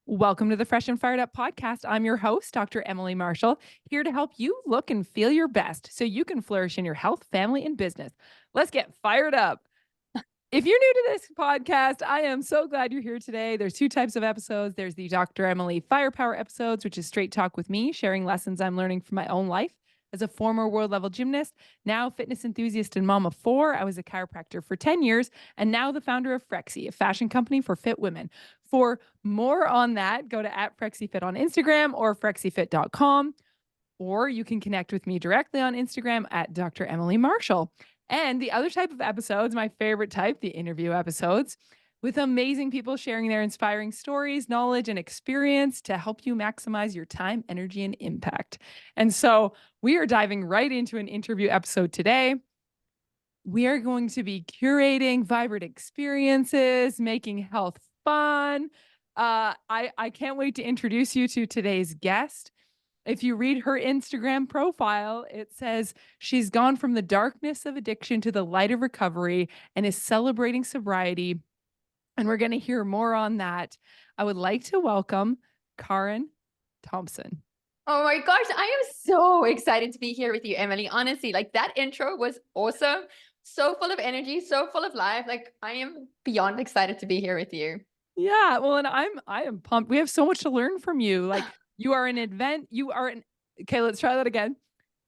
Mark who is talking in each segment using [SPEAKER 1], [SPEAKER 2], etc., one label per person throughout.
[SPEAKER 1] Welcome to the Fresh and Fired Up podcast. I'm your host, Dr. Emily Marshall, here to help you look and feel your best so you can flourish in your health, family, and business. Let's get fired up. If you're new to this podcast, I am so glad you're here today. There's two types of episodes. There's the Dr. Emily Firepower episodes, which is straight talk with me, sharing lessons I'm learning from my own life. As a former world level gymnast, now fitness enthusiast and mom of four, I was a chiropractor for 10 years and now the founder of FREXY, a fashion company for fit women. For more on that, go to @FrexyFit on Instagram or frexyfit.com, or you can connect with me directly on Instagram at Dr. Emily Marshall. And the other type of episodes, my favorite type, the interview episodes, with amazing people sharing their inspiring stories, knowledge, and experience to help you maximize your time, energy, and impact. And so we are diving right into an interview episode today. We are going to be curating vibrant experiences, making health fun. I can't wait to introduce you to today's guest. If you read her Instagram profile, it says she's gone from the darkness of addiction to the light of recovery and is celebrating sobriety. And we're going to hear more on that. I would like to welcome Karen Thomson.
[SPEAKER 2] Oh my gosh, I am so excited to be here with you, Emily. Honestly, like that intro was awesome. So full of energy, so full of life. Like I am beyond excited to be here with you.
[SPEAKER 1] Yeah, well, and I am pumped. We have so much to learn from you. Like you are an okay, let's try that again.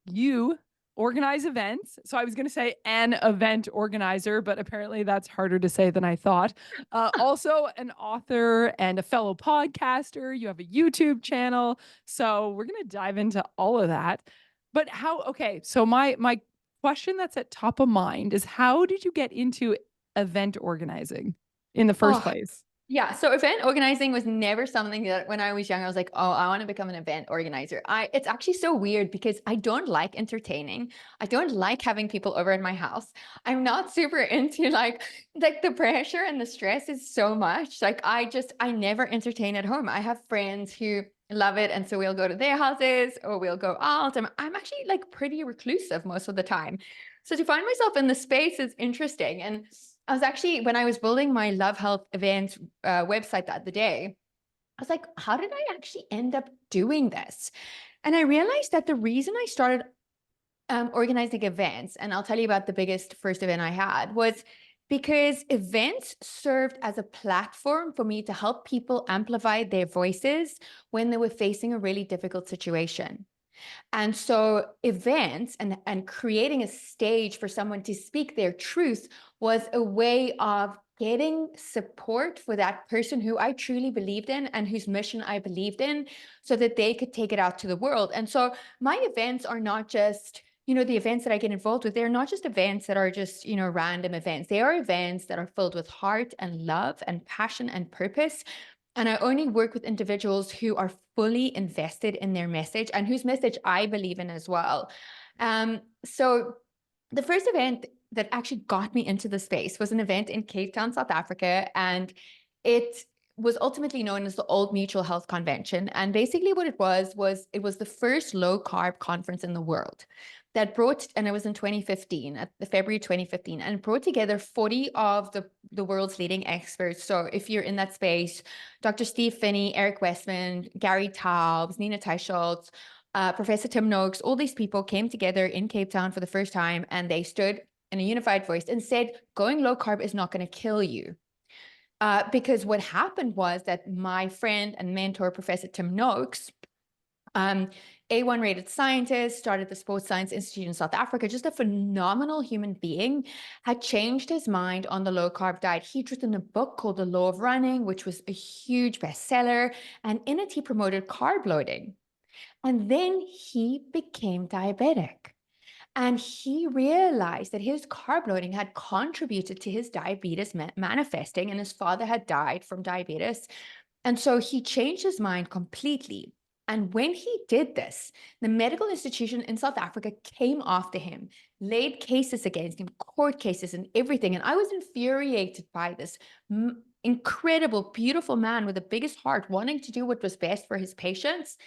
[SPEAKER 1] You organize events. So I was going to say an event organizer, but apparently that's harder to say than I thought. Also, an author and a fellow podcaster. You have a YouTube channel. So we're going to dive into all of that. But okay, so my question that's at top of mind is how did you get into event organizing in the first
[SPEAKER 2] Oh,
[SPEAKER 1] place?
[SPEAKER 2] yeah. So event organizing was never something that when I was young, I was like, oh, I want to become an event organizer. It's actually so weird because I don't like entertaining. I don't like having people over at my house. I'm not super into like the pressure and the stress is so much. Like I never entertain at home. I have friends who love it. And so we'll go to their houses or we'll go out. I'm actually like pretty reclusive most of the time. So to find myself in the space is interesting. And I was actually, when I was building my Love Health event website the other day, I was like, how did I actually end up doing this? And I realized that the reason I started organizing events, and I'll tell you about the biggest first event I had, was because events served as a platform for me to help people amplify their voices when they were facing a really difficult situation. And so events and creating a stage for someone to speak their truth was a way of getting support for that person who I truly believed in and whose mission I believed in so that they could take it out to the world. And so my events are not just the events that I get involved with, they're not just events that are just, random events. They are events that are filled with heart and love and passion and purpose. And I only work with individuals who are fully invested in their message and whose message I believe in as well. So the first event that actually got me into the space was an event in Cape Town, South Africa. And it was ultimately known as the Old Mutual Health Convention. And basically what was it was the first low carb conference in the world that brought, and it was in 2015, at the February 2015, and brought together 40 of the world's leading experts. So if you're in that space, Dr. Steve Phinney, Eric Westman, Gary Taubes, Nina Teicholz, Professor Tim Noakes, all these people came together in Cape Town for the first time, and they stood in a unified voice and said, going low carb is not going to kill you. Because what happened was that my friend and mentor, Professor Tim Noakes, A1 rated scientist, started the Sports Science Institute in South Africa, just a phenomenal human being, had changed his mind on the low carb diet. He'd written a book called The Law of Running, which was a huge bestseller. And in it, he promoted carb loading. And then he became diabetic. And he realized that his carb loading had contributed to his diabetes manifesting, and his father had died from diabetes. And so he changed his mind completely. And when he did this, the medical institution in South Africa came after him, laid cases against him, court cases and everything. And I was infuriated by this incredible, beautiful man with the biggest heart, wanting to do what was best for his patients,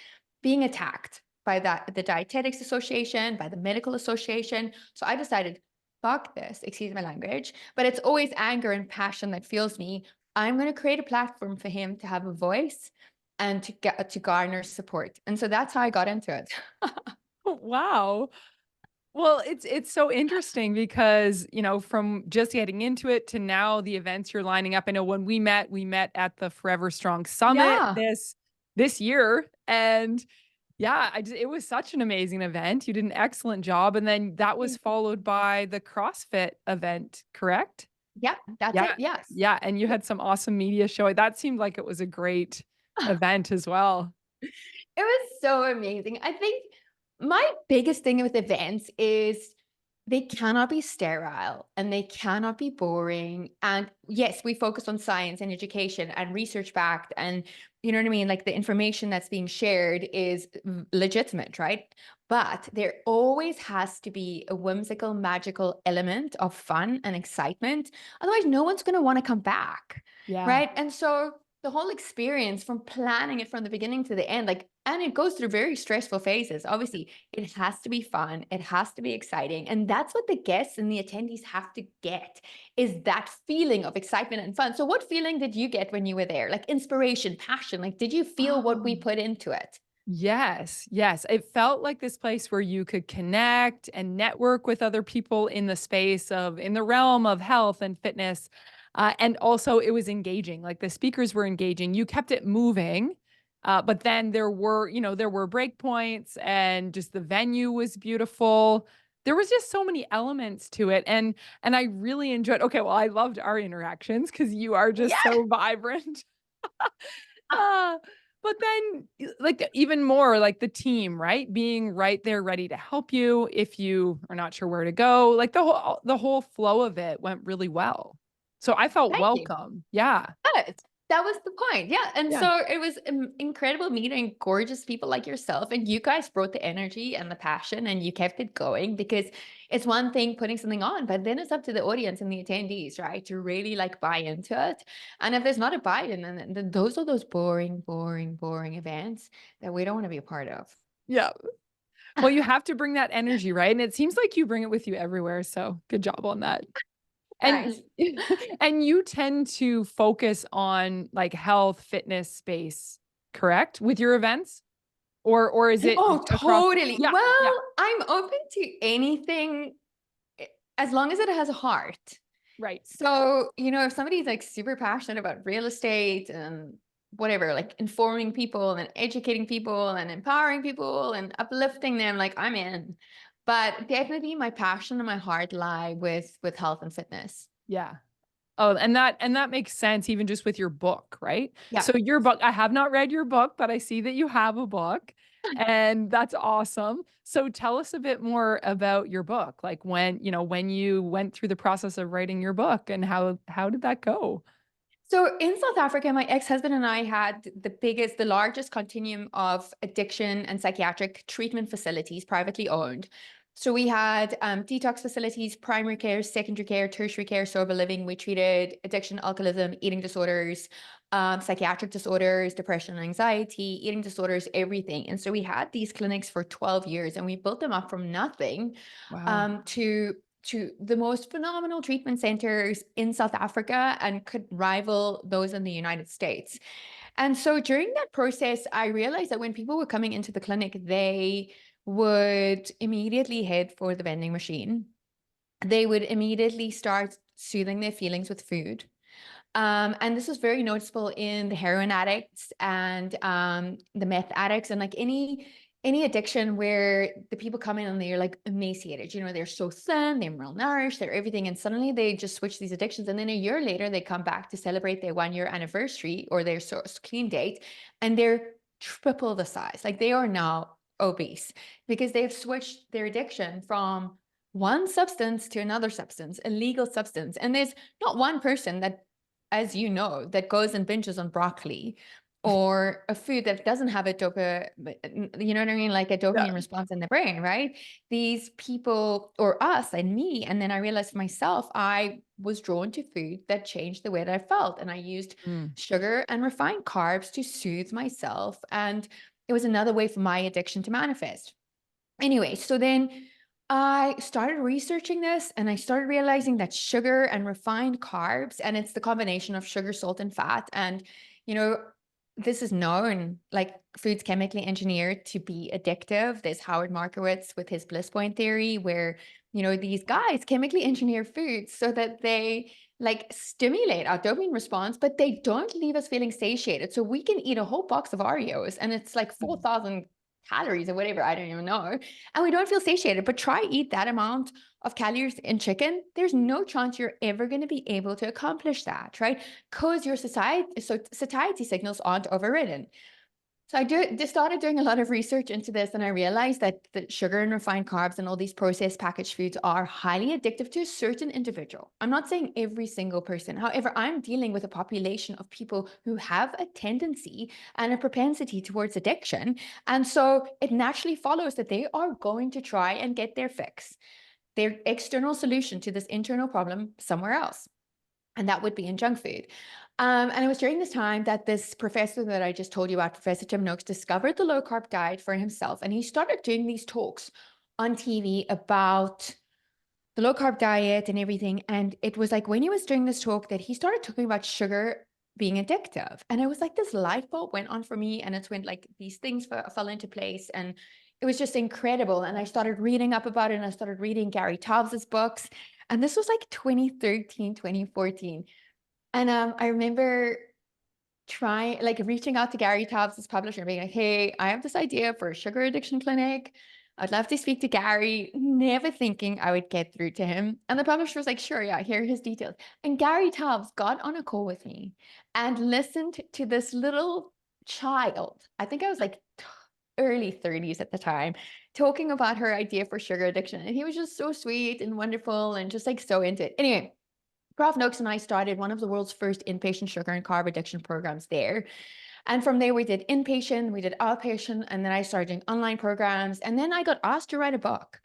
[SPEAKER 2] being attacked by the Dietetics Association, by the Medical Association. So I decided, fuck this, excuse my language, but it's always anger and passion that fuels me. I'm going to create a platform for him to have a voice and to garner support. And so that's how I got into it.
[SPEAKER 1] Wow. Well, it's so interesting because, from just getting into it to now the events you're lining up. I know when we met at the Forever Strong Summit
[SPEAKER 2] Yeah.
[SPEAKER 1] this year, and yeah, it was such an amazing event. You did an excellent job, and then that was
[SPEAKER 2] Thank you.
[SPEAKER 1] followed by the CrossFit event, correct?
[SPEAKER 2] Yeah, that's
[SPEAKER 1] Yeah.
[SPEAKER 2] it. Yes.
[SPEAKER 1] Yeah, and you had some awesome media showing. That seemed like it was a great event as well.
[SPEAKER 2] It was so amazing. I think my biggest thing with events is they cannot be sterile and they cannot be boring. And yes, we focus on science and education and research backed. And you know what I mean? Like the information that's being shared is legitimate, right? But there always has to be a whimsical, magical element of fun and excitement. Otherwise, no one's going to want to come back.
[SPEAKER 1] Yeah.
[SPEAKER 2] Right. And so the whole experience from planning it from the beginning to the end, like, and it goes through very stressful phases. Obviously, it has to be fun, it has to be exciting. And that's what the guests and the attendees have to get is that feeling of excitement and fun. So, what feeling did you get when you were there? Like inspiration, passion? Like, did you feel what we
[SPEAKER 1] Oh.
[SPEAKER 2] put into it?
[SPEAKER 1] Yes, yes. It felt like this place where you could connect and network with other people in the space of in the realm of health and fitness. And also it was engaging. Like the speakers were engaging. You kept it moving. But then there were break points and just the venue was beautiful. There was just so many elements to it. And I really enjoyed okay, well, I loved our interactions because you are just
[SPEAKER 2] Yeah.
[SPEAKER 1] so vibrant. Ah, but then, like, even more like the team, right? Being right there ready to help you if you are not sure where to go. Like the whole flow of it went really well. So I felt
[SPEAKER 2] Thank you.
[SPEAKER 1] welcome. Yeah.
[SPEAKER 2] Good. That was the point. Yeah. And
[SPEAKER 1] Yeah.
[SPEAKER 2] so it was incredible meeting gorgeous people like yourself. And you guys brought the energy and the passion and you kept it going because it's one thing putting something on, but then it's up to the audience and the attendees, right? To really like buy into it. And if there's not a buy-in, then those are those boring, boring, boring events that we don't want to be a part of.
[SPEAKER 1] Yeah. Well, you have to bring that energy, right? And it seems like you bring it with you everywhere. So good job on that. And
[SPEAKER 2] Thanks.
[SPEAKER 1] and you tend to focus on like health, fitness space, correct? With your events? Or is it
[SPEAKER 2] Oh,
[SPEAKER 1] across the
[SPEAKER 2] totally.
[SPEAKER 1] yeah, yeah,
[SPEAKER 2] Well, I'm open to anything as long as it has a heart.
[SPEAKER 1] right.
[SPEAKER 2] So, if somebody's like super passionate about real estate and whatever, like informing people and educating people and empowering people and uplifting them, like I'm in. But definitely my passion and my heart lie with health and fitness.
[SPEAKER 1] Yeah. Oh, and that makes sense even just with your book, right?
[SPEAKER 2] Yeah.
[SPEAKER 1] So your book I have not read your book, but I see that you have a book, and that's awesome. So tell us a bit more about your book, like when you went through the process of writing your book and how did that go?
[SPEAKER 2] So in South Africa, my ex-husband and I had the largest continuum of addiction and psychiatric treatment facilities, privately owned. So we had detox facilities, primary care, secondary care, tertiary care, sober living. We treated addiction, alcoholism, eating disorders, psychiatric disorders, depression and anxiety, eating disorders, everything. And so we had these clinics for 12 years and we built them up from nothing
[SPEAKER 1] Wow.
[SPEAKER 2] to the most phenomenal treatment centers in South Africa and could rival those in the United States. And so during that process, I realized that when people were coming into the clinic, they would immediately head for the vending machine. They would immediately start soothing their feelings with food. And this was very noticeable in the heroin addicts and the meth addicts and like any addiction where the people come in and they're like emaciated, they're so thin, they're malnourished, they're everything, and suddenly they just switch these addictions, and then a year later they come back to celebrate their 1 year anniversary or their source clean date, and they're triple the size, like they are now obese because they've switched their addiction from one substance to another substance, a legal substance, and there's not one person that as you know, that goes and binges on broccoli or a food that doesn't have a you know what I mean? Like a
[SPEAKER 1] Yeah.
[SPEAKER 2] dopamine response in the brain, right? These people or us and me. And then I realized for myself, I was drawn to food that changed the way that I felt. And I used
[SPEAKER 1] Mm.
[SPEAKER 2] sugar and refined carbs to soothe myself. And it was another way for my addiction to manifest. Anyway, so then I started researching this and I started realizing that sugar and refined carbs, and it's the combination of sugar, salt, and fat. And, you know, this is known, like food's chemically engineered to be addictive. There's Howard Markowitz with his bliss point theory, where, these guys chemically engineer foods so that they like stimulate our dopamine response, but they don't leave us feeling satiated. So we can eat a whole box of Oreos and it's like 4,000 calories or whatever. I don't even know. And we don't feel satiated, but try eat that amount of calories in chicken. There's no chance you're ever going to be able to accomplish that, right? Because your satiety signals aren't overridden. So I just started doing a lot of research into this, and I realized that the sugar and refined carbs and all these processed packaged foods are highly addictive to a certain individual. I'm not saying every single person. However, I'm dealing with a population of people who have a tendency and a propensity towards addiction. And so it naturally follows that they are going to try and get their fix, their external solution to this internal problem somewhere else. And that would be in junk food. And it was during this time that this professor that I just told you about, Professor Tim Noakes, discovered the low carb diet for himself. And he started doing these talks on TV about the low carb diet and everything. And it was like when he was doing this talk that he started talking about sugar being addictive. And it was like this light bulb went on for me. And it's when like these things fell into place. And it was just incredible. And I started reading up about it. And I started reading Gary Taubes's books. And this was like 2013, 2014. And I remember reaching out to Gary Taubes, his publisher, and being like, hey, I have this idea for a sugar addiction clinic. I'd love to speak to Gary, never thinking I would get through to him. And the publisher was like, sure, yeah, here are his details. And Gary Taubes got on a call with me and listened to this little child. I think I was like early 30s at the time, talking about her idea for sugar addiction. And he was just so sweet and wonderful and just like so into it. Anyway, Prof. Noakes and I started one of the world's first inpatient sugar and carb addiction programs there. And from there, we did inpatient, we did outpatient, and then I started doing online programs. And then I got asked to write a book.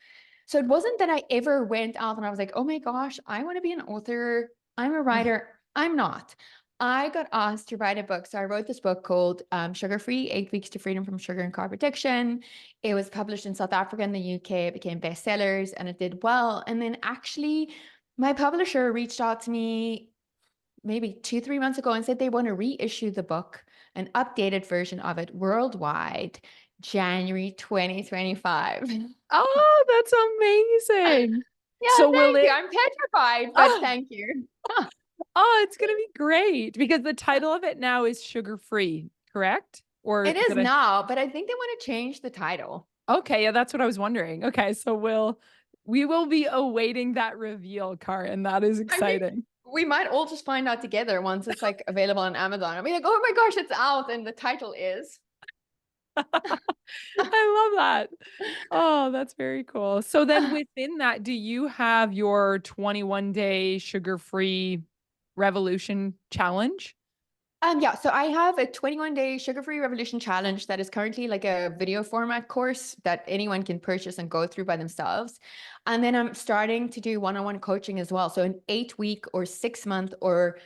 [SPEAKER 2] So it wasn't that I ever went out and I was like, oh my gosh, I want to be an author. I'm a writer. I'm not. I got asked to write a book. So I wrote this book called Sugar Free, 8 Weeks to Freedom from Sugar and Carb Addiction. It was published in South Africa and the UK. It became bestsellers and it did well. And then actually, my publisher reached out to me maybe 2, 3 months ago and said they want to reissue the book, an updated version of it worldwide, January 2025.
[SPEAKER 1] Oh, that's amazing.
[SPEAKER 2] Yeah,
[SPEAKER 1] So will
[SPEAKER 2] thank you.
[SPEAKER 1] it
[SPEAKER 2] I'm petrified, but
[SPEAKER 1] oh,
[SPEAKER 2] thank you.
[SPEAKER 1] oh, it's gonna be great because the title of it now is Sugar Free, correct? Or
[SPEAKER 2] It is
[SPEAKER 1] did I
[SPEAKER 2] now, but I think they want to change the title.
[SPEAKER 1] Okay, yeah, that's what I was wondering. Okay, so we will be awaiting that reveal, Karen. That is
[SPEAKER 2] I mean,
[SPEAKER 1] exciting.
[SPEAKER 2] we might all just find out together once it's like available on Amazon. I'll be like, oh my gosh, it's out, and the title is.
[SPEAKER 1] I love that. Oh, that's very cool. So then within that, do you have your 21-day sugar-free revolution challenge?
[SPEAKER 2] Yeah, so I have a 21-day sugar-free revolution challenge that is currently like a video format course that anyone can purchase and go through by themselves. And then I'm starting to do one-on-one coaching as well. So an 8 week or 6 month or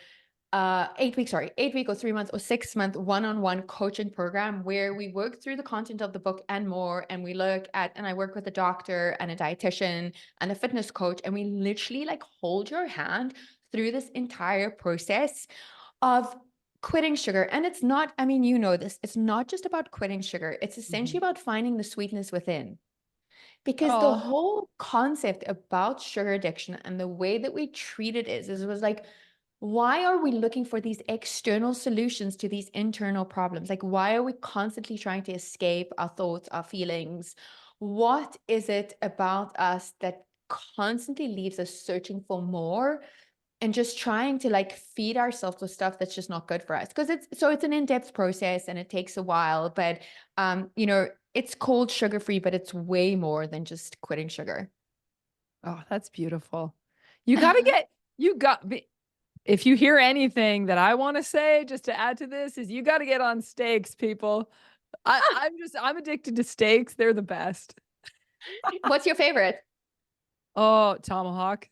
[SPEAKER 2] 8 week, sorry, 8 week or 3 months or 6 month one-on-one coaching program where we work through the content of the book and more. And we look at, and I work with a doctor and a dietitian and a fitness coach, and we literally like hold your hand through this entire process of quitting sugar. And it's not, I mean, you know this, it's not just about quitting sugar. It's essentially
[SPEAKER 1] Mhm.
[SPEAKER 2] about finding the sweetness within. Because the
[SPEAKER 1] Oh,
[SPEAKER 2] whole concept about sugar addiction and the way that we treat it is it was like, why are we looking for these external solutions to these internal problems? Like, why are we constantly trying to escape our thoughts, our feelings? What is it about us that constantly leaves us searching for more and just trying to like feed ourselves with stuff that's just not good for us? Because it's an in-depth process and it takes a while, but it's called sugar free, but it's way more than just quitting sugar.
[SPEAKER 1] oh, that's beautiful. You gotta get you got be if you hear anything that I wanna say just to add to this is you gotta get on steaks, people. I'm addicted to steaks. They're the best.
[SPEAKER 2] What's your favorite?
[SPEAKER 1] Oh, tomahawk.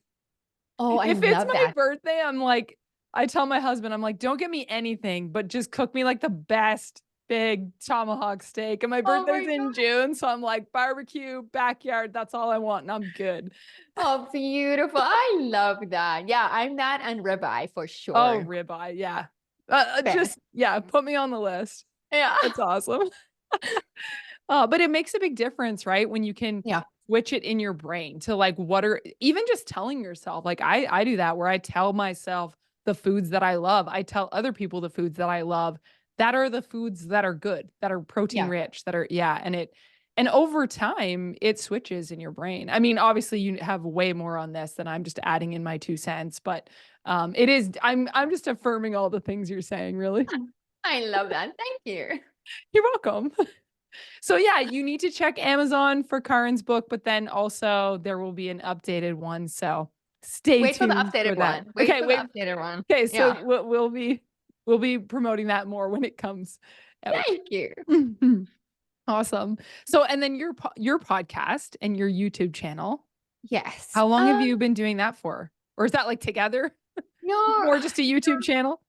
[SPEAKER 2] Oh, I
[SPEAKER 1] If it's
[SPEAKER 2] love
[SPEAKER 1] my
[SPEAKER 2] that.
[SPEAKER 1] birthday, I'm like I tell my husband, I'm like, "Don't get me anything, but just cook me like the best big tomahawk steak." And my
[SPEAKER 2] Oh
[SPEAKER 1] birthday's
[SPEAKER 2] my
[SPEAKER 1] in
[SPEAKER 2] God.
[SPEAKER 1] June, so I'm like, barbecue, backyard, that's all I want, and I'm good.
[SPEAKER 2] Oh, beautiful. I love that. Yeah, I'm that and ribeye for
[SPEAKER 1] Oh,
[SPEAKER 2] sure.
[SPEAKER 1] ribeye, yeah.
[SPEAKER 2] Fair.
[SPEAKER 1] Just, yeah, put me on the list.
[SPEAKER 2] Yeah.
[SPEAKER 1] That's awesome. But it makes a big difference, right? When you can
[SPEAKER 2] Yeah.
[SPEAKER 1] switch it in your brain to like what are even just telling yourself, like I do that where I tell myself the foods that I love. I tell other people the foods that I love that are the foods that are good, that are protein
[SPEAKER 2] Yeah.
[SPEAKER 1] rich, that are yeah, and over time it switches in your brain. I mean, obviously you have way more on this than I'm just adding in my 2 cents, but it is I'm just affirming all the things you're saying, really.
[SPEAKER 2] I love that. Thank you.
[SPEAKER 1] You're welcome. So yeah, you need to check Amazon for Karen's book, but then also there will be an updated one. So stay
[SPEAKER 2] Wait for the
[SPEAKER 1] tuned for
[SPEAKER 2] updated
[SPEAKER 1] that.
[SPEAKER 2] one. Wait
[SPEAKER 1] Okay,
[SPEAKER 2] for the
[SPEAKER 1] wait.
[SPEAKER 2] updated one.
[SPEAKER 1] Okay, so
[SPEAKER 2] Yeah.
[SPEAKER 1] we'll be promoting that more when it comes out.
[SPEAKER 2] Thank you.
[SPEAKER 1] Mhm. Awesome. So and then your podcast and your YouTube channel,
[SPEAKER 2] Yes.
[SPEAKER 1] how long have you been doing that for? Or is that like together
[SPEAKER 2] No,
[SPEAKER 1] or just a YouTube channel?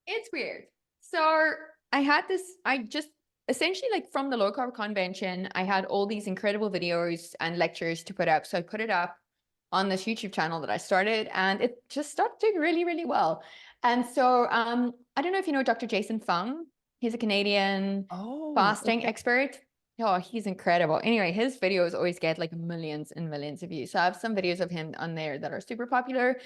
[SPEAKER 2] it's weird. So I had this, I just essentially like from the low carb convention, I had all these incredible videos and lectures to put up. So I put it up on this YouTube channel that I started and it just started doing really, really well. And so I don't know if you know Dr. Jason Fung. He's a Canadian
[SPEAKER 1] Oh,
[SPEAKER 2] fasting
[SPEAKER 1] okay.
[SPEAKER 2] expert. Oh, he's incredible. Anyway, his videos always get like millions and millions of views. So I have some videos of him on there that are super popular.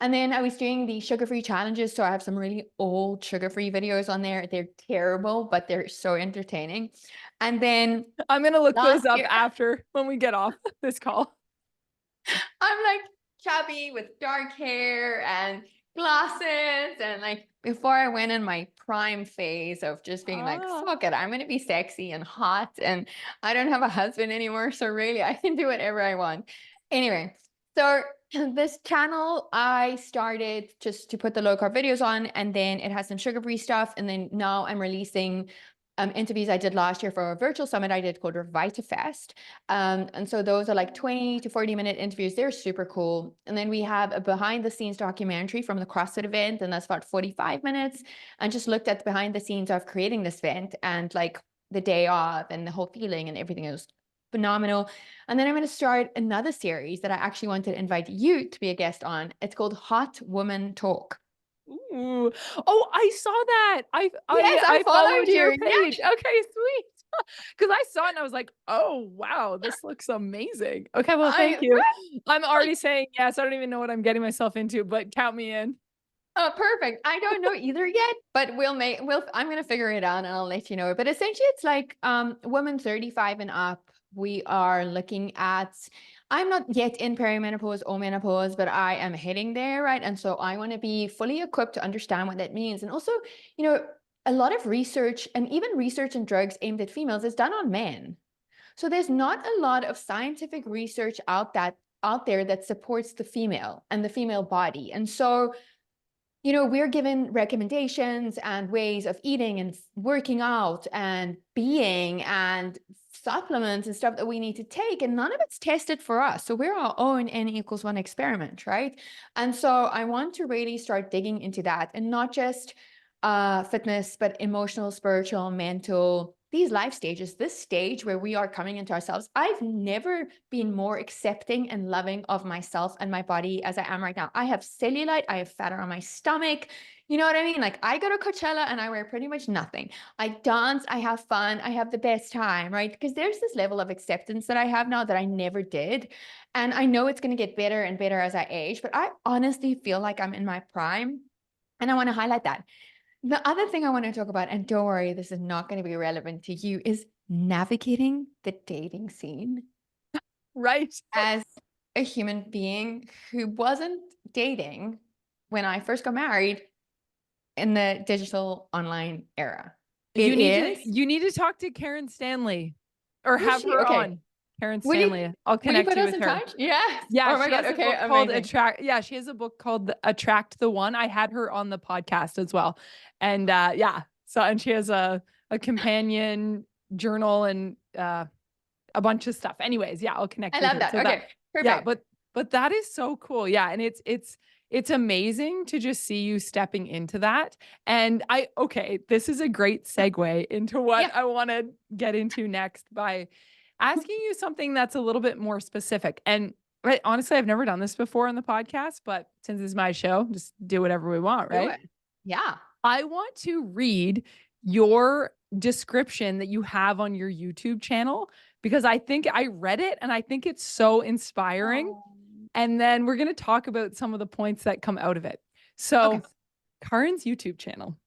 [SPEAKER 2] And then I was doing the sugar-free challenges. So I have some really old sugar-free videos on there. They're terrible, but they're so entertaining. And then
[SPEAKER 1] I'm gonna look those
[SPEAKER 2] last
[SPEAKER 1] up
[SPEAKER 2] year,
[SPEAKER 1] after when we get off this call.
[SPEAKER 2] I'm like chubby with dark hair and glasses. And like before I went in my prime phase of just being like,
[SPEAKER 1] Ah.
[SPEAKER 2] fuck it, I'm going to be sexy and hot. And I don't have a husband anymore. So really, I can do whatever I want. Anyway, so this channel I started just to put the low carb videos on, and then it has some sugar free stuff. And then now I'm releasing interviews I did last year for a virtual summit I did called RevitaFest. And so those are like 20 to 40-minute interviews. They're super cool. And then we have a behind the scenes documentary from the CrossFit event, and that's about 45 minutes. And just looked at the behind the scenes of creating this event and like the day off and the whole feeling and everything. It was phenomenal. And then I'm going to start another series that I actually want to invite you to be a guest on. It's called Hot Woman Talk.
[SPEAKER 1] Ooh. Oh, I saw that. I I
[SPEAKER 2] Yes, I
[SPEAKER 1] I
[SPEAKER 2] followed
[SPEAKER 1] followed your
[SPEAKER 2] you.
[SPEAKER 1] page.
[SPEAKER 2] Yeah.
[SPEAKER 1] Okay, sweet. Because I saw it and I was like, "Oh, wow, this looks amazing." Okay, well, thank
[SPEAKER 2] I
[SPEAKER 1] you. I'm already saying yes. I don't even know what I'm getting myself into, but count me in.
[SPEAKER 2] Oh, perfect. I don't know either yet, but I'm gonna figure it out and I'll let you know. But essentially it's like women 35 and up. We are looking at I'm not yet in perimenopause or menopause, but I am heading there, right? And so I want to be fully equipped to understand what that means. And also, you know, a lot of research and even research in drugs aimed at females is done on men. So there's not a lot of scientific research out there that supports the female and the female body. And so you know, we're given recommendations and ways of eating and working out and being and supplements and stuff that we need to take, and none of it's tested for us. So we're our own N=1 experiment, right? And so I want to really start digging into that and not just fitness, but emotional, spiritual, mental, these life stages, this stage where we are coming into ourselves. I've never been more accepting and loving of myself and my body as I am right now. I have cellulite, I have fat on my stomach. You know what I mean? Like I go to Coachella and I wear pretty much nothing. I dance, I have fun, I have the best time, right? Because there's this level of acceptance that I have now that I never did. And I know it's going to get better and better as I age, but I honestly feel like I'm in my prime. And I want to highlight that. The other thing I want to talk about, and don't worry, this is not going to be relevant to you, is navigating the dating scene
[SPEAKER 1] Right.
[SPEAKER 2] as a human being who wasn't dating when I first got married in the digital online era. It is.
[SPEAKER 1] You need to talk to Karen Stanley or
[SPEAKER 2] Who's
[SPEAKER 1] have
[SPEAKER 2] she?
[SPEAKER 1] her
[SPEAKER 2] Okay.
[SPEAKER 1] on. Karen
[SPEAKER 2] Will you
[SPEAKER 1] Stanley. I'll
[SPEAKER 2] will you
[SPEAKER 1] connect
[SPEAKER 2] put
[SPEAKER 1] you
[SPEAKER 2] us
[SPEAKER 1] with
[SPEAKER 2] in
[SPEAKER 1] her.
[SPEAKER 2] touch? Yes.
[SPEAKER 1] Yeah,
[SPEAKER 2] Oh my
[SPEAKER 1] she
[SPEAKER 2] God.
[SPEAKER 1] has a
[SPEAKER 2] Okay.
[SPEAKER 1] book called
[SPEAKER 2] Amazing.
[SPEAKER 1] she has a book called Attract the One. I had her on the podcast as well. And yeah, so and she has a companion journal and a bunch of stuff. Anyways, yeah, I'll connect
[SPEAKER 2] I
[SPEAKER 1] you with
[SPEAKER 2] love
[SPEAKER 1] her.
[SPEAKER 2] that.
[SPEAKER 1] So that
[SPEAKER 2] Okay.
[SPEAKER 1] yeah,
[SPEAKER 2] Perfect.
[SPEAKER 1] but that is so cool. Yeah, and it's amazing to just see you stepping into that. And okay, this is a great segue into what
[SPEAKER 2] Yeah.
[SPEAKER 1] I want to get into next by asking you something that's a little bit more specific. And right, honestly, I've never done this before on the podcast, but since it's my show, just do whatever we want,
[SPEAKER 2] Do
[SPEAKER 1] right?
[SPEAKER 2] it. Yeah.
[SPEAKER 1] I want to read your description that you have on your YouTube channel because I think I read it and I think it's so inspiring.
[SPEAKER 2] Oh.
[SPEAKER 1] And then we're going to talk about some of the points that come out of it.
[SPEAKER 2] Okay.
[SPEAKER 1] So, Karen's YouTube channel.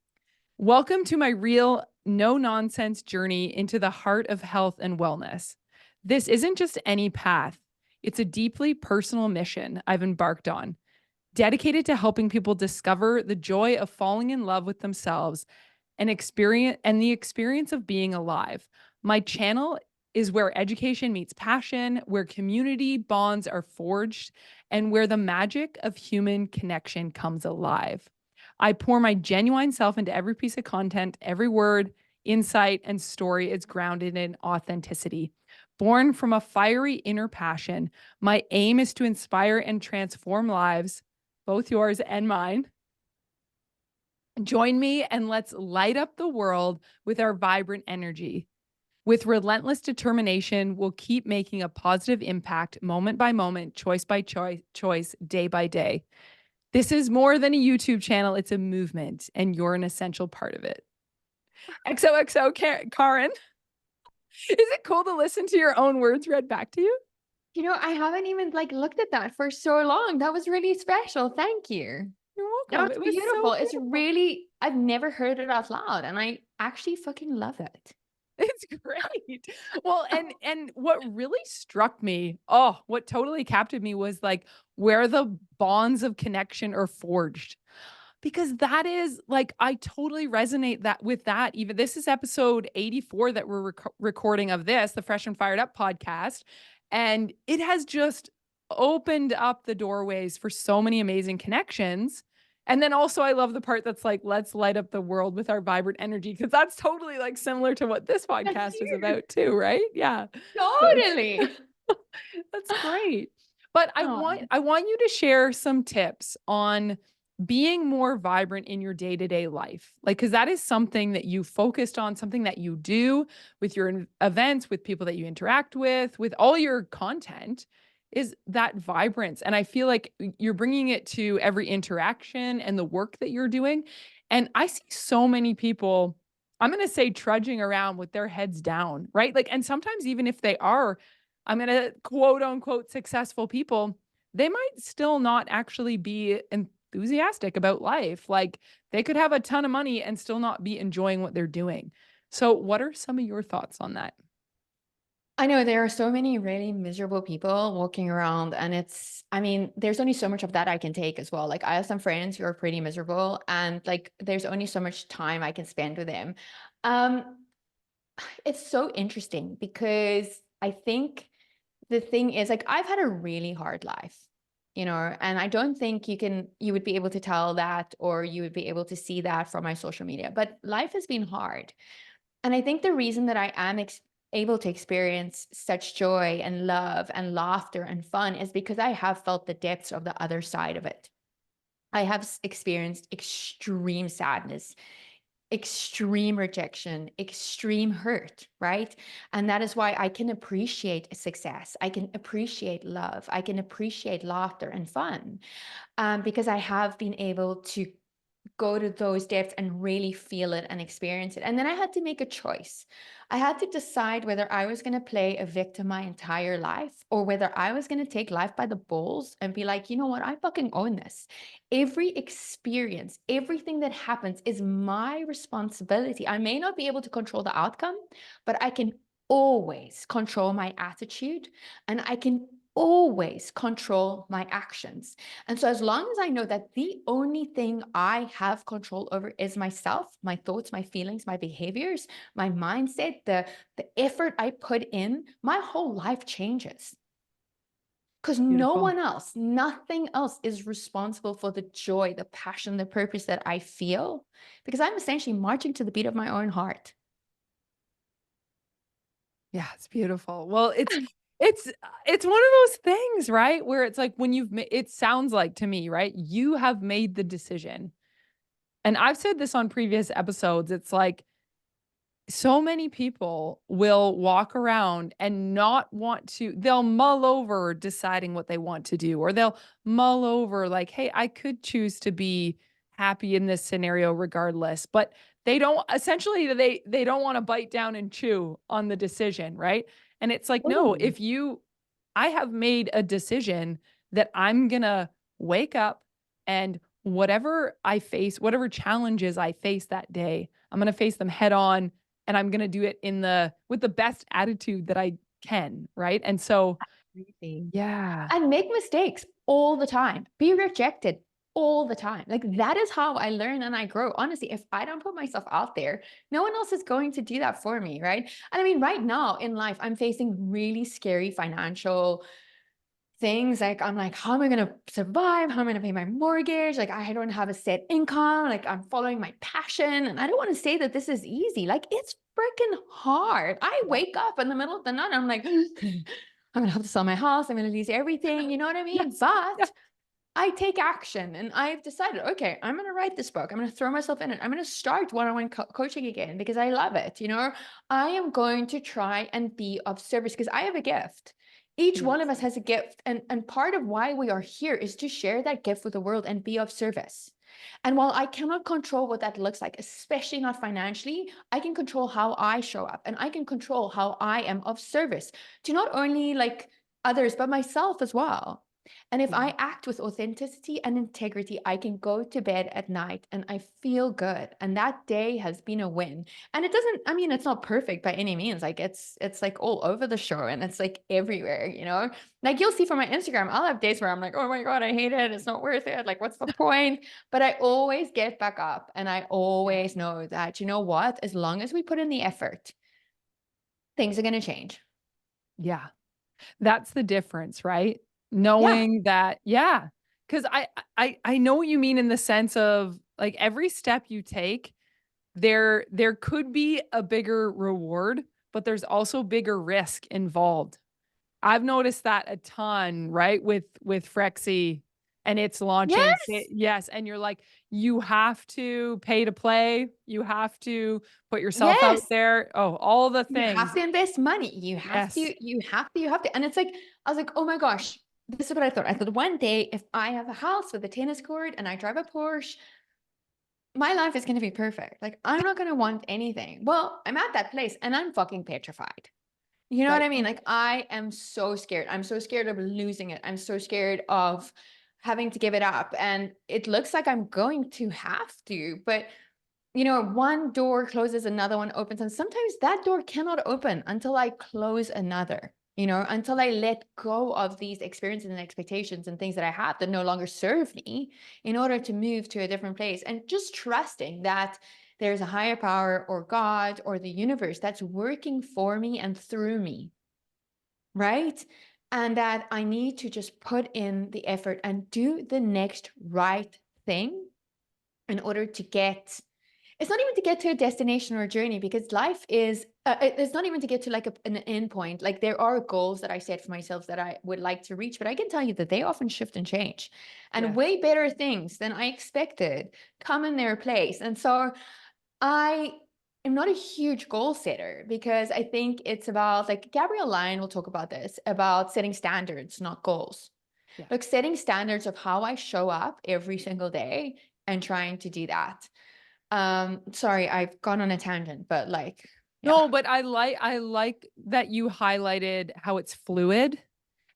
[SPEAKER 1] Welcome to my real, no nonsense journey into the heart of health and wellness. This isn't just any path, it's a deeply personal mission I've embarked on, dedicated to helping people discover the joy of falling in love with themselves and the experience of being alive. My channel is where education meets passion, where community bonds are forged, and where the magic of human connection comes alive. I pour my genuine self into every piece of content, every word, insight, and story is grounded in authenticity. Born from a fiery inner passion, my aim is to inspire and transform lives, both yours and mine. Join me and let's light up the world with our vibrant energy. With relentless determination, we'll keep making a positive impact moment by moment, choice by choice, day by day. This is more than a YouTube channel, it's a movement, and you're an essential part of it. XOXO, Karen. Is it cool to listen to your own words read back to you?
[SPEAKER 2] I haven't even like looked at that for so long. That was really special. Thank you.
[SPEAKER 1] You're
[SPEAKER 2] No,
[SPEAKER 1] welcome.
[SPEAKER 2] it's
[SPEAKER 1] It was
[SPEAKER 2] beautiful.
[SPEAKER 1] so
[SPEAKER 2] It's
[SPEAKER 1] beautiful.
[SPEAKER 2] really, I've never heard it out loud, and I actually fucking love it.
[SPEAKER 1] It's great. Well, and what really struck me, what totally captured me was like where the bonds of connection are forged. Because that is like I totally resonate that with that. Even this is episode 84 that we're recording of this, the Fresh and Fired Up podcast, and it has just opened up the doorways for so many amazing connections. And then also I love the part that's like, let's light up the world with our vibrant energy because that's totally like similar to what this
[SPEAKER 2] That's
[SPEAKER 1] podcast is
[SPEAKER 2] you.
[SPEAKER 1] about too, right? Yeah. So it's
[SPEAKER 2] Totally.
[SPEAKER 1] that's great. But I
[SPEAKER 2] Oh,
[SPEAKER 1] want I want you to share some tips on being more vibrant in your day-to-day life. Like cuz that is something that you focused on, something that you do with your events, with people that you interact with all your content is that vibrance. And I feel like you're bringing it to every interaction and the work that you're doing. And I see so many people I'm going to say trudging around with their heads down, right? Like and sometimes even if they are I'm going to quote unquote successful people, they might still not actually be enthusiastic about life. Like they could have a ton of money and still not be enjoying what they're doing. So, what are some of your thoughts on that?
[SPEAKER 2] I know there are so many really miserable people walking around, and I mean, there's only so much of that I can take as well. Like, I have some friends who are pretty miserable, and like, there's only so much time I can spend with them. Um, it's so interesting because I think the thing is, like, I've had a really hard life, and I don't think you would be able to tell that, or you would be able to see that from my social media, but life has been hard. And I think the reason that I am able to experience such joy and love and laughter and fun is because I have felt the depths of the other side of it. I have experienced extreme sadness, extreme rejection, extreme hurt, right? And that is why I can appreciate success. I can appreciate love. I can appreciate laughter and fun, because I have been able to go to those depths and really feel it and experience it. And then I had to make a choice. I had to decide whether I was going to play a victim my entire life, or whether I was going to take life by the balls and be like, you know what? I fucking own this. Every experience, everything that happens is my responsibility. I may not be able to control the outcome, but I can always control my attitude, and I can always control my actions. And so, as long as I know that the only thing I have control over is myself, my thoughts, my feelings, my behaviors, my mindset, the effort I put in, my whole life changes. Because no
[SPEAKER 1] Beautiful.
[SPEAKER 2] one else, nothing else is responsible for the joy, the passion, the purpose that I feel, because I'm essentially marching to the beat of my own heart.
[SPEAKER 1] Yeah, it's beautiful. Well, it's one of those things, right? Where it's like when it sounds like to me, right? You have made the decision. And I've said this on previous episodes. It's like so many people will walk around and not want to they'll mull over deciding what they want to do, or they'll mull over like, hey, I could choose to be happy in this scenario regardless, but they don't essentially they don't want to bite down and chew on the decision, right? And it's like, no,
[SPEAKER 2] Totally.
[SPEAKER 1] if you I have made a decision that I'm going to wake up and whatever I face, whatever challenges I face that day, I'm going to face them head on and I'm going to do it in the with the best attitude that I can, right? And so,
[SPEAKER 2] Really.
[SPEAKER 1] yeah.
[SPEAKER 2] And make mistakes all the time. Be rejected all the time. Like that is how I learn and I grow. Honestly, if I don't put myself out there, no one else is going to do that for me, right? And I mean, right now in life, I'm facing really scary financial things. Like I'm like, how am I going to survive? How am I going to pay my mortgage? Like I don't have a set income. Like I'm following my passion. And I don't want to say that this is easy. Like it's freaking hard. I
[SPEAKER 1] Yeah.
[SPEAKER 2] wake up in the middle of the night. And I'm like, I'm gonna have to sell my house. I'm gonna lose everything. You know what I mean?
[SPEAKER 1] Yes. Yeah.
[SPEAKER 2] But I take action and I've decided, okay, I'm going to write this book. I'm going to throw myself in it. I'm going to start one-on-one coaching again because I love it. I am going to try and be of service because I have a gift. Each one of
[SPEAKER 1] Yes.
[SPEAKER 2] us has a gift. And part of why we are here is to share that gift with the world and be of service. And while I cannot control what that looks like, especially not financially, I can control how I show up and I can control how I am of service to not only like others, but myself as well. And if
[SPEAKER 1] Yeah.
[SPEAKER 2] I act with authenticity and integrity, I can go to bed at night and I feel good. And that day has been a win. And it doesn't, I mean, it's not perfect by any means. Like it's like all over the show and it's like everywhere. Like you'll see from my Instagram, I'll have days where I'm like, oh my God, I hate it. It's not worth it. Like, what's the point? But I always get back up and I
[SPEAKER 1] Yeah.
[SPEAKER 2] always know that, you know what, as long as we put in the effort, things are going to change.
[SPEAKER 1] Yeah. That's the difference, right?
[SPEAKER 2] Yeah.
[SPEAKER 1] Knowing that, yeah, because I know what you mean in the sense of like every step you take, there could be a bigger reward, but there's also bigger risk involved. I've noticed that a ton, right, with Frexy and its launching.
[SPEAKER 2] Yes.
[SPEAKER 1] Yes, and you're like, you have to pay to play, you have to put yourself out
[SPEAKER 2] Yes.
[SPEAKER 1] there. Oh, all the
[SPEAKER 2] You have
[SPEAKER 1] things.
[SPEAKER 2] to invest money. You have
[SPEAKER 1] Yes.
[SPEAKER 2] to, you have to, you have to. And it's like, I was like, oh my gosh, this is what I thought. I thought one day, if I have a house with a tennis court and I drive a Porsche, my life is going to be perfect. Like, I'm not going to want anything. Well, I'm at that place and I'm fucking petrified. You know what
[SPEAKER 1] Right.
[SPEAKER 2] I mean? Like, I am so scared. I'm so scared of losing it. I'm so scared of having to give it up. And it looks like I'm going to have to, but one door closes, another one opens. And sometimes that door cannot open until I close another, until I let go of these experiences and expectations and things that I have that no longer serve me in order to move to a different place. And just trusting that there's a higher power or God or the universe that's working for me and through me. Right. And that I need to just put in the effort and do the next right thing in order to get it's not even to get to a destination or a journey because life is it's not even to get to like an end point. Like there are goals that I set for myself that I would like to reach, but I can tell you that they often shift and change, and
[SPEAKER 1] Yes.
[SPEAKER 2] way better things than I expected come in their place. And so I am not a huge goal setter because I think it's about, like, Gabrielle Lyon will talk about this, about setting standards, not goals.
[SPEAKER 1] Yeah.
[SPEAKER 2] Like setting standards of how I show up every single day and trying to do that. Sorry, I've gone on a tangent, but like, yeah.
[SPEAKER 1] No, but I like that you highlighted how it's fluid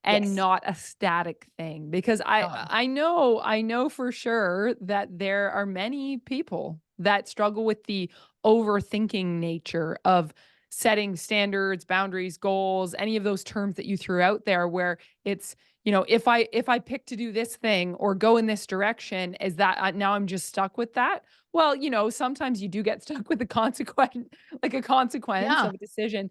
[SPEAKER 1] and
[SPEAKER 2] Yes.
[SPEAKER 1] not a static thing because I
[SPEAKER 2] No.
[SPEAKER 1] I know I know for sure that there are many people that struggle with the overthinking nature of setting standards, boundaries, goals, any of those terms that you threw out there where it's, if I pick to do this thing or go in this direction, is that now I'm just stuck with that? Well, sometimes you do get stuck with a consequence, like a consequence
[SPEAKER 2] Yeah.
[SPEAKER 1] of a decision,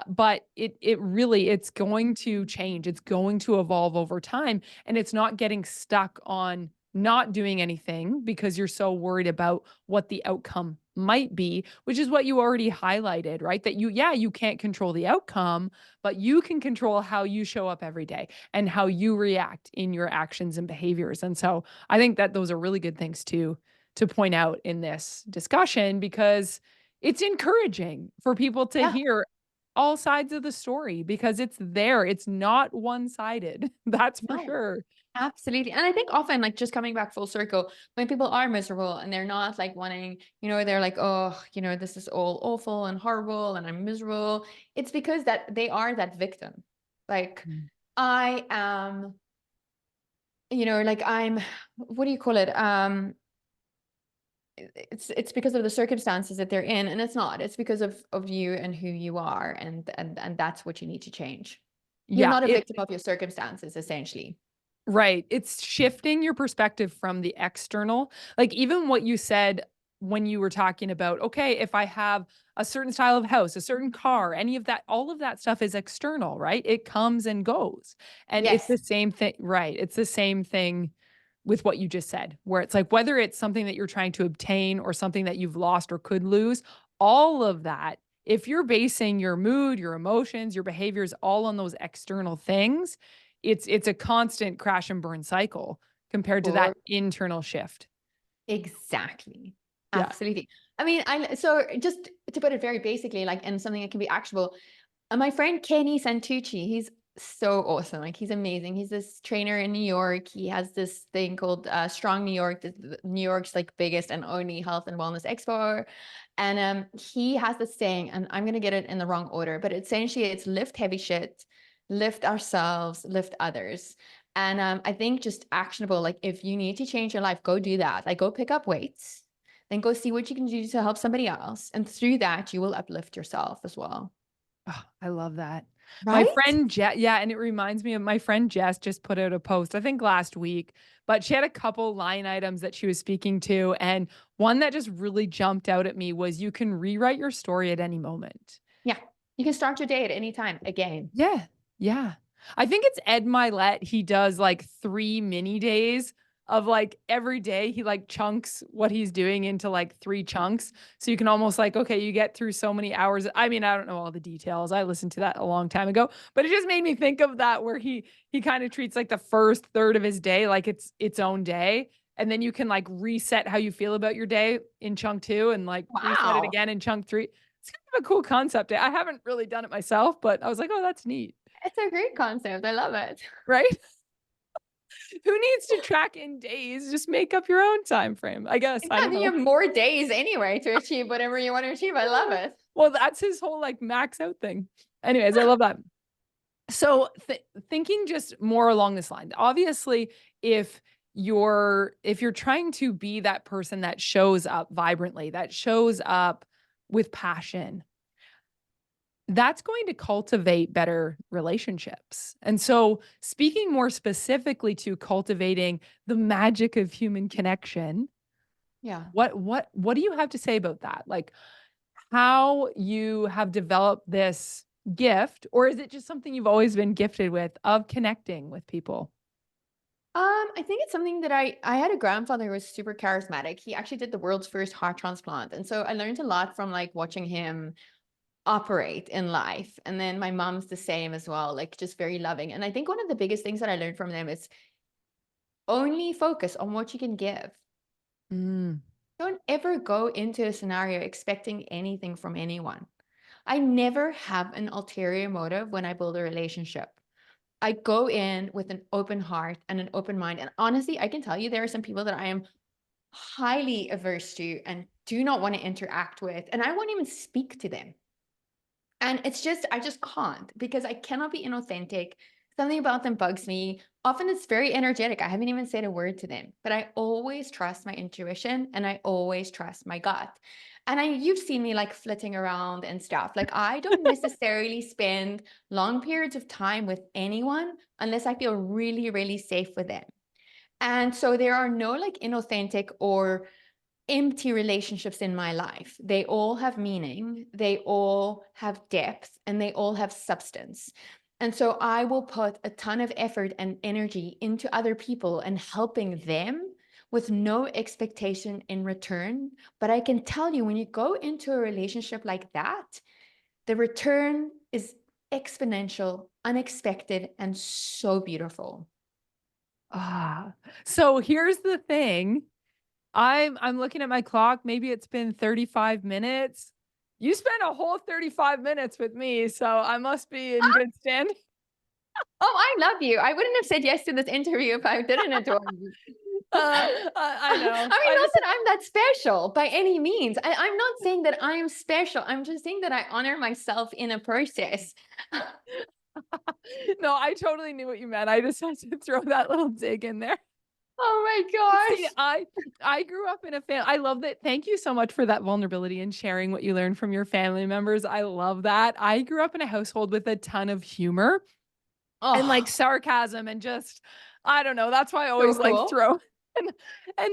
[SPEAKER 1] but it really it's going to change. It's going to evolve over time, and it's not getting stuck on not doing anything because you're so worried about what the outcome might be, which is what you already highlighted, right? That you can't control the outcome, but you can control how you show up every day and how you react in your actions and behaviors. And so I think that those are really good things to point out in this discussion because it's encouraging for people to
[SPEAKER 2] Yeah.
[SPEAKER 1] hear all sides of the story because it's there. It's not one-sided. That's for
[SPEAKER 2] No.
[SPEAKER 1] sure.
[SPEAKER 2] Absolutely. And I think often, like, just coming back full circle, when people are miserable and they're not like wanting, they're like, oh, this is all awful and horrible and I'm miserable. It's because that they are that victim. Like,
[SPEAKER 1] Mm.
[SPEAKER 2] I am, like I'm, what do you call it? It's because of the circumstances that they're in, and it's not. It's because of you and who you are, and that's what you need to change. You're
[SPEAKER 1] Yeah,
[SPEAKER 2] not a
[SPEAKER 1] it
[SPEAKER 2] victim of your circumstances, essentially.
[SPEAKER 1] right. It's shifting your perspective from the external. Like even what you said when you were talking about, okay, if I have a certain style of house, a certain car, any of that, all of that stuff is external, right? It comes and goes. And it's
[SPEAKER 2] Yes.
[SPEAKER 1] the same thing, right? It's the same thing with what you just said, where it's like whether it's something that you're trying to obtain or something that you've lost or could lose, all of that, if you're basing your mood, your emotions, your behaviors all on those external things, it's a constant crash and burn cycle compared to that
[SPEAKER 2] For
[SPEAKER 1] internal shift.
[SPEAKER 2] exactly.
[SPEAKER 1] Yeah.
[SPEAKER 2] Absolutely. I mean, I so just to put it very basically, like, and something that can be actionable. My friend Kenny Santucci, he's so awesome. Like, he's amazing. He's this trainer in New York. He has this thing called Strong New York, New York's like biggest and only health and wellness expo. And he has this saying, and I'm gonna get it in the wrong order, but essentially it's lift heavy shit, lift ourselves, lift others. And I think just actionable, like if you need to change your life, go do that. Like, go pick up weights, then go see what you can do to help somebody else. And through that, you will uplift yourself as well.
[SPEAKER 1] Oh, I love that. My
[SPEAKER 2] Right?
[SPEAKER 1] friend Jess, yeah, and it reminds me of my friend Jess just put out a post, I think last week, but she had a couple line items that she was speaking to. And one that just really jumped out at me was you can rewrite your story at any moment.
[SPEAKER 2] Yeah. You can start your day at any time again.
[SPEAKER 1] Yeah. Yeah. I think it's Ed Milet. He does like 3 mini days of like every day he like chunks what he's doing into like 3 chunks. So you can almost like, okay, you get through so many hours. I mean, I don't know all the details. I listened to that a long time ago, but it just made me think of that where he kind of treats like the first third of his day like it's its own day. And then you can like reset how you feel about your day in chunk 2 and like reset it
[SPEAKER 2] Wow.
[SPEAKER 1] again in chunk 3. It's kind of a cool concept. I haven't really done it myself, but I was like, "Oh, that's neat."
[SPEAKER 2] It's a great concept. I love it.
[SPEAKER 1] Right? Who needs to track in days? Just make up your own time frame, I guess. I don't
[SPEAKER 2] Exactly. You
[SPEAKER 1] know.
[SPEAKER 2] have more days anyway to achieve whatever you want to achieve. I love it.
[SPEAKER 1] Well, that's his whole, like, max out thing. Anyways, I love that. So, thinking just more along this line, obviously, if if you're trying to be that person that shows up vibrantly, that shows up with passion, that's going to cultivate better relationships. And so, speaking more specifically to cultivating the magic of human connection,
[SPEAKER 2] Yeah.
[SPEAKER 1] what do you have to say about that? Like how you have developed this gift, or is it just something you've always been gifted with of connecting with people?
[SPEAKER 2] I think it's something that I had a grandfather who was super charismatic. He actually did the world's first heart transplant. And so I learned a lot from like watching him operate in life. And then my mom's the same as well, like just very loving. And I think one of the biggest things that I learned from them is only focus on what you can give.
[SPEAKER 1] Mm.
[SPEAKER 2] Don't ever go into a scenario expecting anything from anyone. I never have an ulterior motive when I build a relationship. I go in with an open heart and an open mind. And honestly, I can tell you there are some people that I am highly averse to and do not want to interact with. And I won't even speak to them. And it's just, I just can't because I cannot be inauthentic. Something about them bugs me. Often it's very energetic. I haven't even said a word to them, but I always trust my intuition and I always trust my gut. And you've seen me like flitting around and stuff. Like, I don't necessarily spend long periods of time with anyone unless I feel really, really safe with them. And so there are no like inauthentic or empty relationships in my life. They all have meaning, they all have depth, and they all have substance. And so I will put a ton of effort and energy into other people and helping them with no expectation in return. But I can tell you, when you go into a relationship like that, the return is exponential, unexpected, and so beautiful.
[SPEAKER 1] Ah. So here's the thing. I'm looking at my clock. Maybe it's been 35 minutes. You spent a whole 35 minutes with me, so I must be in good standing.
[SPEAKER 2] Oh, I love you. I wouldn't have said yes to this interview if I didn't adore you.
[SPEAKER 1] I know.
[SPEAKER 2] I mean,
[SPEAKER 1] I
[SPEAKER 2] not
[SPEAKER 1] just
[SPEAKER 2] that I'm that special by any means. I'm not saying that I'm special. I'm just saying that I honor myself in a process.
[SPEAKER 1] no, I totally knew what you meant. I just had to throw that little dig in there.
[SPEAKER 2] Oh my
[SPEAKER 1] See,
[SPEAKER 2] gosh.
[SPEAKER 1] I grew up in a family. I love that. Thank you so much for that vulnerability and sharing what you learned from your family members. I love that. I grew up in a household with a ton of humor and like
[SPEAKER 2] Oh,
[SPEAKER 1] sarcasm and just I don't know. That's why I
[SPEAKER 2] so
[SPEAKER 1] always like
[SPEAKER 2] cool.
[SPEAKER 1] throw and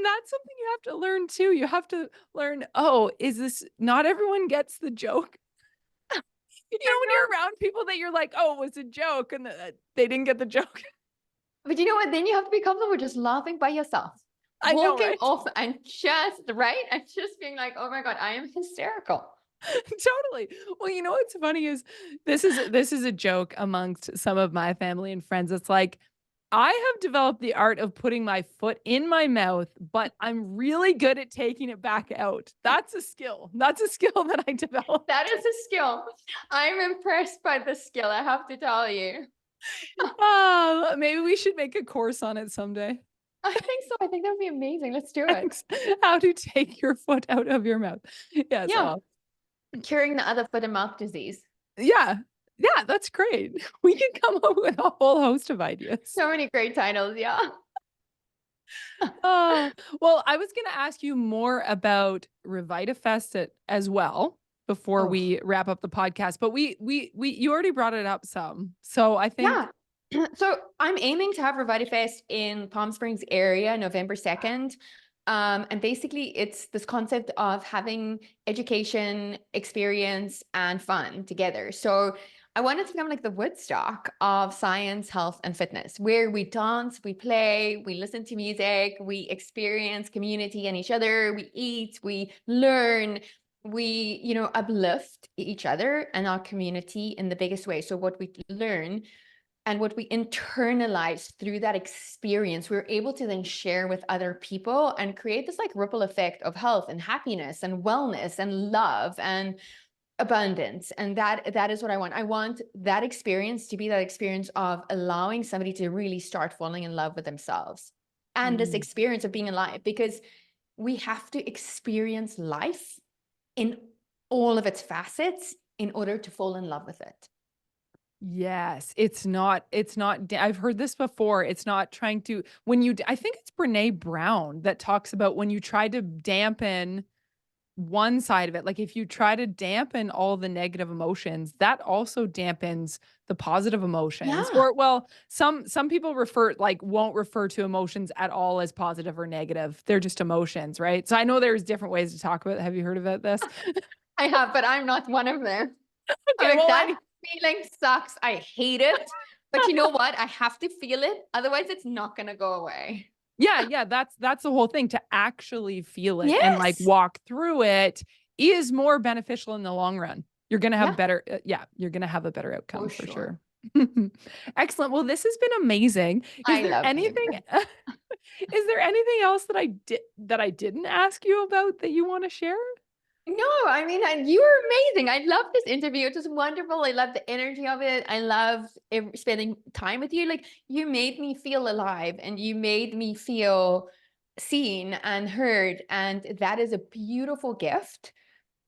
[SPEAKER 1] that's something you have to learn too. You have to learn, oh, is this not everyone gets the joke? You know,
[SPEAKER 2] I
[SPEAKER 1] when you're
[SPEAKER 2] know.
[SPEAKER 1] around people that you're like, oh, it was a joke and they didn't get the joke.
[SPEAKER 2] But you know what? Then you have to be comfortable with just laughing by yourself,
[SPEAKER 1] I know,
[SPEAKER 2] walking
[SPEAKER 1] right?
[SPEAKER 2] off and just, right? And just being like, oh my God, I am hysterical.
[SPEAKER 1] Totally. Well, you know what's funny is this is a joke amongst some of my family and friends. It's like I have developed the art of putting my foot in my mouth, but I'm really good at taking it back out. That's a skill. That's a skill that I
[SPEAKER 2] That
[SPEAKER 1] developed.
[SPEAKER 2] is a skill. I'm impressed by the skill, I have to tell you.
[SPEAKER 1] Oh, maybe we should make a course on it someday.
[SPEAKER 2] I think so. I think that would be amazing. Let's do it.
[SPEAKER 1] Thanks. How to take your foot out of your mouth. Yes.
[SPEAKER 2] Yeah.
[SPEAKER 1] Oh,
[SPEAKER 2] Curing the other foot and mouth disease.
[SPEAKER 1] yeah. Yeah, that's great. We can come up with a whole host of ideas.
[SPEAKER 2] So many great titles. Yeah.
[SPEAKER 1] Oh, well, I was gonna ask you more about RevitaFest as well before
[SPEAKER 2] Oh,
[SPEAKER 1] we wrap up the podcast, but we you already brought it up some. So I think
[SPEAKER 2] yeah. So I'm aiming to have RevitaFest in Palm Springs area November 2nd. And basically it's this concept of having education, experience, and fun together. So I wanted to become like the Woodstock of science, health, and fitness, where we dance, we play, we listen to music, we experience community and each other, we eat, we learn, we, uplift each other and our community in the biggest way. So what we learn and what we internalize through that experience, we're able to then share with other people and create this like ripple effect of health and happiness and wellness and love and abundance. And that is what I want. I want that experience to be that experience of allowing somebody to really start falling in love with themselves and this
[SPEAKER 1] mm,
[SPEAKER 2] experience of being alive, because we have to experience life in all of its facets in order to fall in love with it.
[SPEAKER 1] yes, it's not I've heard this before. It's not trying to when you I think it's Brené Brown that talks about when you try to dampen one side of it. Like if you try to dampen all the negative emotions, that also dampens the positive emotions.
[SPEAKER 2] Yeah.
[SPEAKER 1] Or well, some people won't refer to emotions at all as positive or negative. They're just emotions, right? So I know there's different ways to talk about it. Have you heard about this?
[SPEAKER 2] I have, but I'm not one of them. I'm
[SPEAKER 1] Okay,
[SPEAKER 2] like,
[SPEAKER 1] well,
[SPEAKER 2] that feeling sucks. I hate it. But you know what? I have to feel it. Otherwise, it's not going to go away.
[SPEAKER 1] yeah, that's the whole thing to actually feel it and like
[SPEAKER 2] Yes.
[SPEAKER 1] walk through it is more beneficial in the long run. You're going to have
[SPEAKER 2] Yeah,
[SPEAKER 1] better you're going to have a better
[SPEAKER 2] for
[SPEAKER 1] outcome for
[SPEAKER 2] sure.
[SPEAKER 1] sure. Excellent. Well, this has been amazing. Is
[SPEAKER 2] I
[SPEAKER 1] there
[SPEAKER 2] love you.
[SPEAKER 1] anything is there anything else that I didn't ask you about that you want to share?
[SPEAKER 2] No, I mean, you were amazing. I love this interview. It was wonderful. I love the energy of it. I love spending time with you. Like, you made me feel alive and you made me feel seen and heard. And that is a beautiful gift.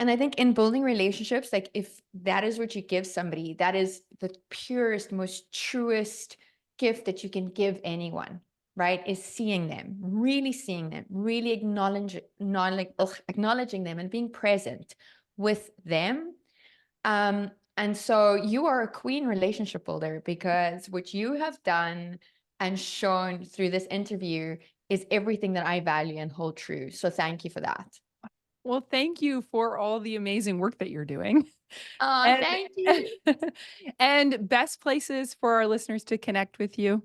[SPEAKER 2] And I think in building relationships, like if that is what you give somebody, that is the purest, most truest gift that you can give anyone, right? Is seeing them, really acknowledging them and being present with them. And so you are a queen relationship builder, because what you have done and shown through this interview is everything that I value and hold true. So thank you for that.
[SPEAKER 1] Well, thank you for all the amazing work that you're doing.
[SPEAKER 2] Oh,
[SPEAKER 1] And
[SPEAKER 2] thank you.
[SPEAKER 1] and best places for our listeners to connect with you.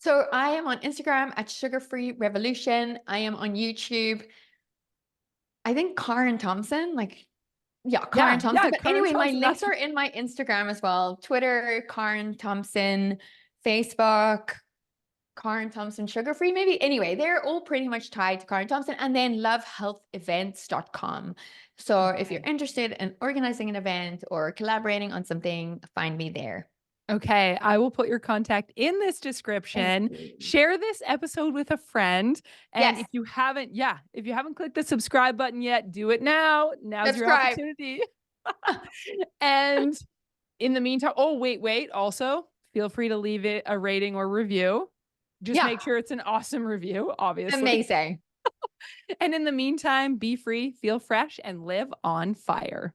[SPEAKER 2] So I am on Instagram at Sugar Free Revolution. I am on YouTube. I think Karen Thomson, yeah, Karen
[SPEAKER 1] Yeah,
[SPEAKER 2] Thompson.
[SPEAKER 1] yeah,
[SPEAKER 2] But
[SPEAKER 1] Karen
[SPEAKER 2] anyway, my
[SPEAKER 1] Thompson,
[SPEAKER 2] links
[SPEAKER 1] that's
[SPEAKER 2] are in my Instagram as well. Twitter, Karen Thompson, Facebook, Karen Thomson Sugar Free, maybe. Anyway, they're all pretty much tied to Karen Thomson, and then lovehealthevents.com. So if you're
[SPEAKER 1] Okay.
[SPEAKER 2] interested in organizing an event or collaborating on something, find me there.
[SPEAKER 1] Okay, I will put your contact in this
[SPEAKER 2] Thank
[SPEAKER 1] description.
[SPEAKER 2] you.
[SPEAKER 1] Share this episode with a friend. And
[SPEAKER 2] Yes,
[SPEAKER 1] if you haven't clicked the subscribe button yet, do it now. Now's your
[SPEAKER 2] subscribe.
[SPEAKER 1] opportunity. And in the meantime, oh, wait. Also, feel free to leave it a rating or review. Just
[SPEAKER 2] Yeah,
[SPEAKER 1] make sure it's an awesome review, obviously.
[SPEAKER 2] amazing.
[SPEAKER 1] And in the meantime, be free, feel fresh, and live on fire.